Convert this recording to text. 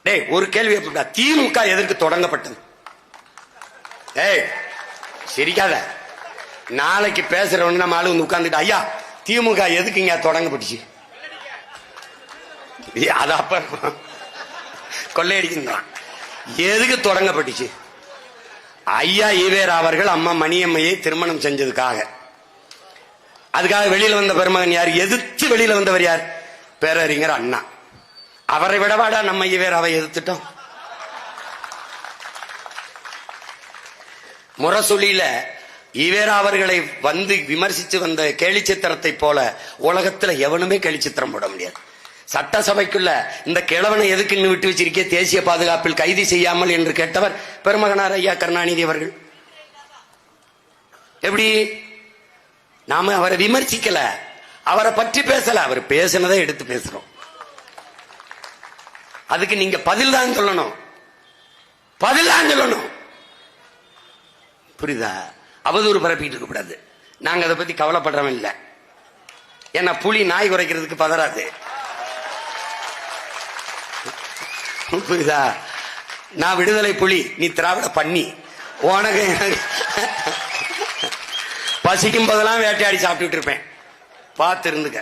டேய் ஒரு கேள்வி, திமுக எதற்கு தொடங்கப்பட்டது? ஏய் சிரிக்காத, நாளைக்கு பேசுறவங்க நம்ம ஆளு வந்து உட்கார்ந்துட்டு ஐயா திமுக எதுக்குங்க தொடங்கப்பட்டுச்சு? அது அப்ப கொள்ளையடிக்கிறான். எதுக்கு தொடங்கப்பட்டுச்சு? ஐயா ஈவேரா அவர்கள் அம்மா மணியம்மையை திருமணம் செஞ்சதுக்காக. அதுக்காக வெளியில வந்த பெருமகன் யார்? எதிர்த்து வெளியில வந்தவர் யார்? பேரறிஞர் அண்ணா. அவரை விடவாடா நம்ம ஈவேராவை எதிர்த்துட்டோம். முரசொலியில ஈவேரா அவர்களை வந்து விமர்சித்து வந்த கேலி சித்திரத்தை போல உலகத்துல எவனுமே கேலி சித்திரம் போட முடியாது. சட்டசபைக்குள்ள இந்த கிழவனை எதுக்கு விட்டு வச்சிருக்கே தேசிய பாதுகாப்பில் கைது செய்யாமல் என்று கேட்டவர் பெருமகனார் ஐயா கருணாநிதி அவர்கள். எப்படி? நாம அவரை விமர்சிக்கல, அவரை பற்றி பேசல, அவர் பேசினதை எடுத்து பேசுறோம். அதுக்கு நீங்க பதில் தான் சொல்லணும், பதில் தான் சொல்லணும். புரியுதா? அவதூறு பரப்பிட்டு இருக்க கூடாது. நாங்க அதை பத்தி கவலைப்படுறவன் இல்ல. ஏன்னா புலி நாய் குறைக்கிறதுக்கு பதறாது. புரியுதா? நான் விடுதலை புலி, நீ திராவிட பண்ணி. உனக்கு பசிக்கும் போதெல்லாம் வேட்டையாடி சாப்பிட்டுட்டு இருப்பேன், பார்த்து இருந்துக்க.